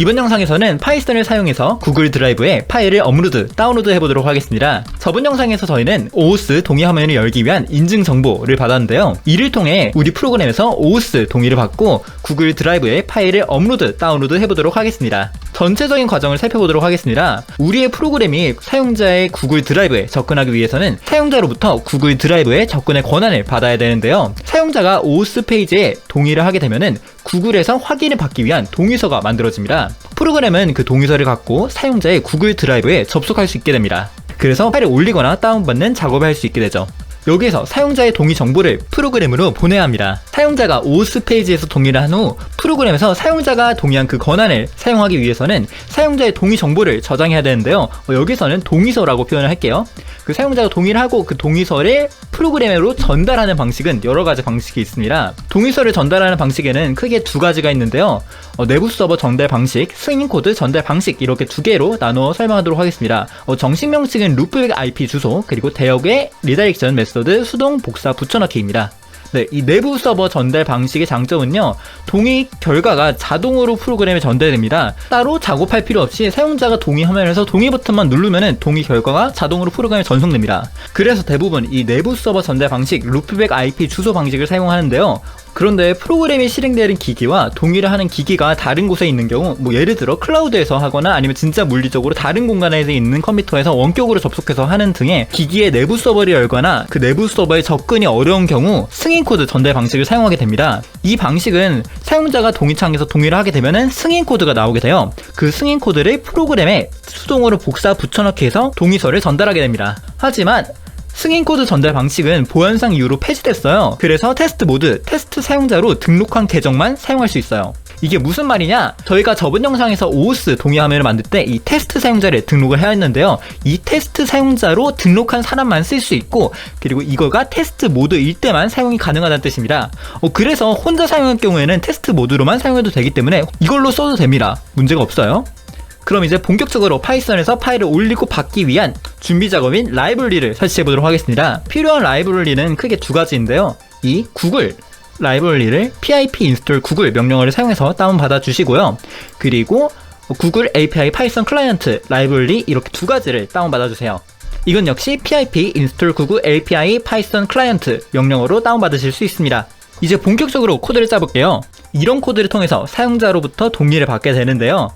이번 영상에서는 파이썬을 사용해서 구글 드라이브에 파일을 업로드, 다운로드 해보도록 하겠습니다. 저번 영상에서 저희는 OOS 동의 화면을 열기 위한 인증 정보를 받았는데요. 이를 통해 우리 프로그램에서 OOS 동의를 받고 구글 드라이브에 파일을 업로드, 다운로드 해보도록 하겠습니다. 전체적인 과정을 살펴보도록 하겠습니다. 우리의 프로그램이 사용자의 구글 드라이브에 접근하기 위해서는 사용자로부터 구글 드라이브에 접근의 권한을 받아야 되는데요. 사용자가 OOS 페이지에 동의를 하게 되면은 구글에서 확인을 받기 위한 동의서가 만들어집니다. 프로그램은 그 동의서를 갖고 사용자의 구글 드라이브에 접속할 수 있게 됩니다. 그래서 파일을 올리거나 다운받는 작업을 할 수 있게 되죠. 여기에서 사용자의 동의 정보를 프로그램으로 보내야 합니다. 사용자가 OOS 페이지에서 동의를 한 후 프로그램에서 사용자가 동의한 그 권한을 사용하기 위해서는 사용자의 동의 정보를 저장해야 되는데요. 여기서는 동의서라고 표현을 할게요. 그 사용자가 동의를 하고 그 동의서를 프로그램으로 전달하는 방식은 여러 가지 방식이 있습니다. 동의서를 전달하는 방식에는 크게 두 가지가 있는데요. 내부 서버 전달 방식, 승인 코드 전달 방식 이렇게 두 개로 나누어 설명하도록 하겠습니다. 정식 명칭은 루프백 IP 주소 그리고 대역의 리다이렉션 메소드 수동 복사 붙여넣기입니다. 네, 이 내부 서버 전달 방식의 장점은요, 동의 결과가 자동으로 프로그램에 전달됩니다. 따로 작업할 필요 없이 사용자가 동의 화면에서 동의 버튼만 누르면은 동의 결과가 자동으로 프로그램에 전송됩니다. 그래서 대부분 이 내부 서버 전달 방식, 루프백 IP 주소 방식을 사용하는데요. 그런데 프로그램이 실행되는 기기와 동의를 하는 기기가 다른 곳에 있는 경우, 예를 들어 클라우드에서 하거나 아니면 진짜 물리적으로 다른 공간에 있는 컴퓨터에서 원격으로 접속해서 하는 등의 기기의 내부 서버를 열거나 그 내부 서버에 접근이 어려운 경우 승인 코드 전달 방식을 사용하게 됩니다. 이 방식은 사용자가 동의창에서 동의를 하게 되면은 승인 코드가 나오게 돼요. 그 승인 코드를 프로그램에 수동으로 복사 붙여넣기 해서 동의서를 전달하게 됩니다. 하지만 승인 코드 전달 방식은 보안상 이유로 폐지됐어요. 그래서 테스트 모드, 테스트 사용자로 등록한 계정만 사용할 수 있어요. 이게 무슨 말이냐? 저희가 저번 영상에서 OOS 동의 화면을 만들 때 이 테스트 사용자를 등록을 해야 했는데요. 이 테스트 사용자로 등록한 사람만 쓸 수 있고, 그리고 이거가 테스트 모드일 때만 사용이 가능하다는 뜻입니다. 그래서 혼자 사용할 경우에는 테스트 모드로만 사용해도 되기 때문에 이걸로 써도 됩니다. 문제가 없어요. 그럼 이제 본격적으로 파이썬에서 파일을 올리고 받기 위한 준비 작업인 라이브러리를 설치해 보도록 하겠습니다. 필요한 라이브러리는 크게 두 가지인데요. 이 구글 라이브러리를 pip install 구글 명령어를 사용해서 다운받아 주시고요. 그리고 구글 API 파이썬 클라이언트 라이브러리 이렇게 두 가지를 다운받아 주세요. 이건 역시 pip install 구글 API 파이썬 클라이언트 명령어로 다운받으실 수 있습니다. 이제 본격적으로 코드를 짜볼게요. 이런 코드를 통해서 사용자로부터 동의를 받게 되는데요.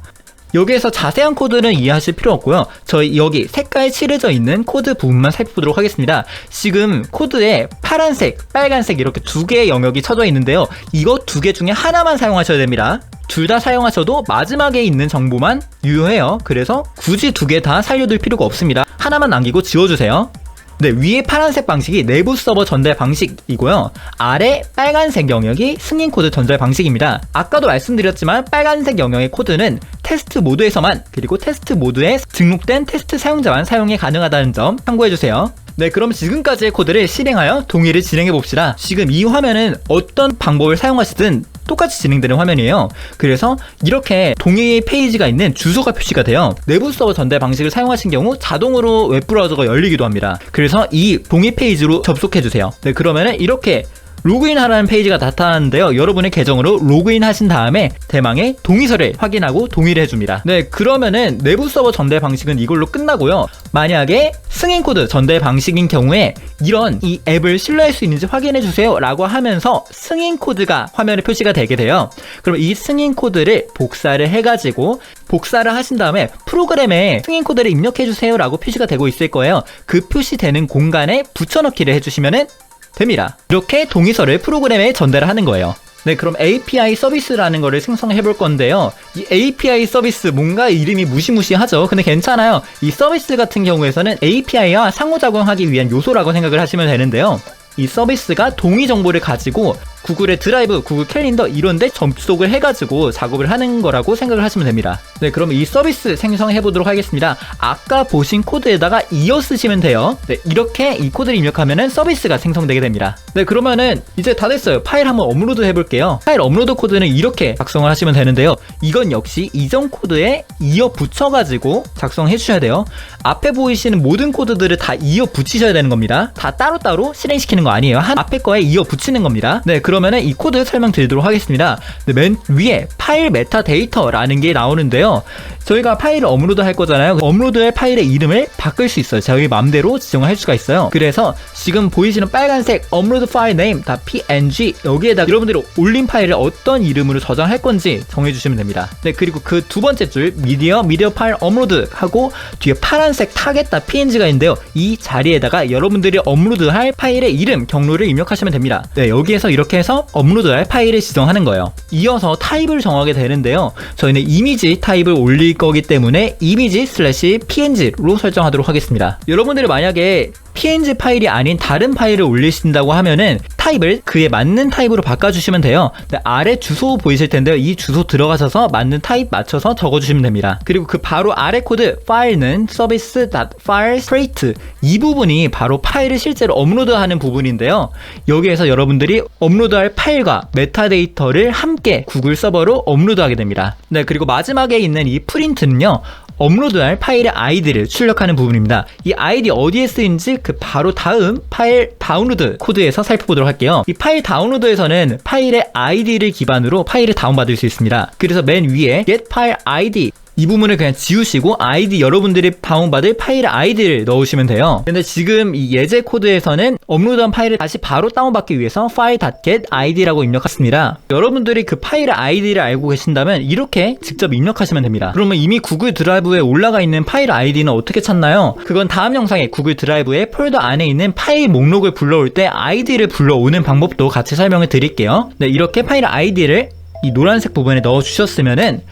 여기에서 자세한 코드는 이해하실 필요 없고요. 저희 여기 색깔 칠해져 있는 코드 부분만 살펴보도록 하겠습니다. 지금 코드에 파란색, 빨간색 이렇게 두 개의 영역이 쳐져 있는데요. 이거 두 개 중에 하나만 사용하셔야 됩니다. 둘 다 사용하셔도 마지막에 있는 정보만 유효해요. 그래서 굳이 두 개 다 살려둘 필요가 없습니다. 하나만 남기고 지워주세요. 네, 위에 파란색 방식이 내부 서버 전달 방식이고요. 아래 빨간색 영역이 승인 코드 전달 방식입니다. 아까도 말씀드렸지만 빨간색 영역의 코드는 테스트 모드에서만, 그리고 테스트 모드에 등록된 테스트 사용자만 사용이 가능하다는 점 참고해주세요. 네, 그럼 지금까지의 코드를 실행하여 동의를 진행해봅시다. 지금 이 화면은 어떤 방법을 사용하시든 똑같이 진행되는 화면이에요. 그래서 이렇게 동의 페이지가 있는 주소가 표시가 돼요. 내부 서버 전달 방식을 사용하신 경우 자동으로 웹브라우저가 열리기도 합니다. 그래서 이 동의 페이지로 접속해주세요. 네, 그러면은 이렇게 로그인 하라는 페이지가 나타나는데요. 여러분의 계정으로 로그인 하신 다음에 대망의 동의서를 확인하고 동의를 해줍니다. 네, 그러면은 내부 서버 전달 방식은 이걸로 끝나고요. 만약에 승인 코드 전달 방식인 경우에 이런 이 앱을 신뢰할 수 있는지 확인해주세요 라고 하면서 승인 코드가 화면에 표시가 되게 돼요. 그럼 이 승인 코드를 복사를 해가지고 복사를 하신 다음에 프로그램에 승인 코드를 입력해주세요 라고 표시가 되고 있을 거예요. 그 표시되는 공간에 붙여넣기를 해주시면은 됩니다. 이렇게 동의서를 프로그램에 전달을 하는 거예요. 네, 그럼 API 서비스라는 거를 생성해 볼 건데요. 이 API 서비스 뭔가 이름이 무시무시하죠. 근데 괜찮아요. 이 서비스 같은 경우에서는 API와 상호작용하기 위한 요소라고 생각을 하시면 되는데요. 이 서비스가 동의 정보를 가지고 구글의 드라이브, 구글 캘린더 이런 데 접속을 해가지고 작업을 하는 거라고 생각을 하시면 됩니다. 네, 그러면 이 서비스 생성해 보도록 하겠습니다. 아까 보신 코드에다가 이어 쓰시면 돼요. 네, 이렇게 이 코드를 입력하면은 서비스가 생성되게 됩니다. 네, 그러면은 이제 다 됐어요. 파일 한번 업로드 해볼게요. 파일 업로드 코드는 이렇게 작성을 하시면 되는데요. 이건 역시 이전 코드에 이어 붙여가지고 작성해 주셔야 돼요. 앞에 보이시는 모든 코드들을 다 이어 붙이셔야 되는 겁니다. 다 따로따로 실행시키는 거 아니에요. 한 앞에 거에 이어 붙이는 겁니다. 네, 그러면은 이 코드 설명드리도록 하겠습니다. 네, 맨 위에 파일 메타데이터라는 게 나오는데요. 저희가 파일을 업로드 할 거잖아요. 업로드할 파일의 이름을 바꿀 수 있어요. 저희 맘대로 지정을 할 수가 있어요. 그래서 지금 보이시는 빨간색 업로드 파일 네임 .png 여기에다가 여러분들이 올린 파일을 어떤 이름으로 저장할 건지 정해주시면 됩니다. 네, 그리고 그 두 번째 줄 미디어 파일 업로드 하고 뒤에 파란색 타겟 .png가 있는데요. 이 자리에다가 여러분들이 업로드할 파일의 이름 경로를 입력하시면 됩니다. 네, 여기에서 이렇게 해서 업로드할 파일을 지정하는 거예요. 이어서 타입을 정하게 되는데요. 저희는 이미지 타입을 올릴 거기 때문에 이미지 /png로 설정하도록 하겠습니다. 여러분들이 만약에 png 파일이 아닌 다른 파일을 올리신다고 하면은 타입을 그에 맞는 타입으로 바꿔주시면 돼요. 네, 아래 주소 보이실 텐데요. 이 주소 들어가셔서 맞는 타입 맞춰서 적어주시면 됩니다. 그리고 그 바로 아래 코드 파일은 service.filestraight 이 부분이 바로 파일을 실제로 업로드하는 부분인데요. 여기에서 여러분들이 업로드할 파일과 메타데이터를 함께 구글 서버로 업로드하게 됩니다. 네, 그리고 마지막에 있는 이 프린트는요. 업로드할 파일의 아이디를 출력하는 부분입니다. 이 아이디 어디에 쓰이는지 그 바로 다음 파일 다운로드 코드에서 살펴보도록 할게요. 이 파일 다운로드에서는 파일의 아이디를 기반으로 파일을 다운받을 수 있습니다. 그래서 맨 위에 get file ID 이 부분을 그냥 지우시고 아이디 여러분들이 다운받을 파일의 아이디를 넣으시면 돼요. 근데 지금 이 예제 코드에서는 업로드한 파일을 다시 바로 다운받기 위해서 file.get id라고 입력했습니다. 여러분들이 그 파일의 아이디를 알고 계신다면 이렇게 직접 입력하시면 됩니다. 그러면 이미 구글 드라이브에 올라가 있는 파일 아이디는 어떻게 찾나요? 그건 다음 영상에 구글 드라이브의 폴더 안에 있는 파일 목록을 불러올 때 아이디를 불러오는 방법도 같이 설명을 드릴게요. 네, 이렇게 파일 아이디를 이 노란색 부분에 넣어 주셨으면은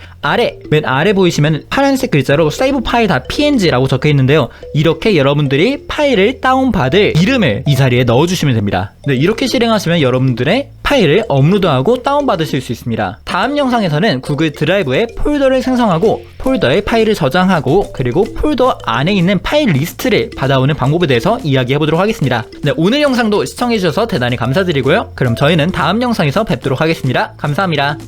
맨 아래 보이시면 파란색 글자로 save file.png라고 적혀 있는데요. 이렇게 여러분들이 파일을 다운받을 이름을 이 자리에 넣어 주시면 됩니다. 네, 이렇게 실행하시면 여러분들의 파일을 업로드하고 다운받으실 수 있습니다. 다음 영상에서는 구글 드라이브에 폴더를 생성하고 폴더에 파일을 저장하고 그리고 폴더 안에 있는 파일 리스트를 받아오는 방법에 대해서 이야기해 보도록 하겠습니다. 네, 오늘 영상도 시청해 주셔서 대단히 감사드리고요. 그럼 저희는 다음 영상에서 뵙도록 하겠습니다. 감사합니다.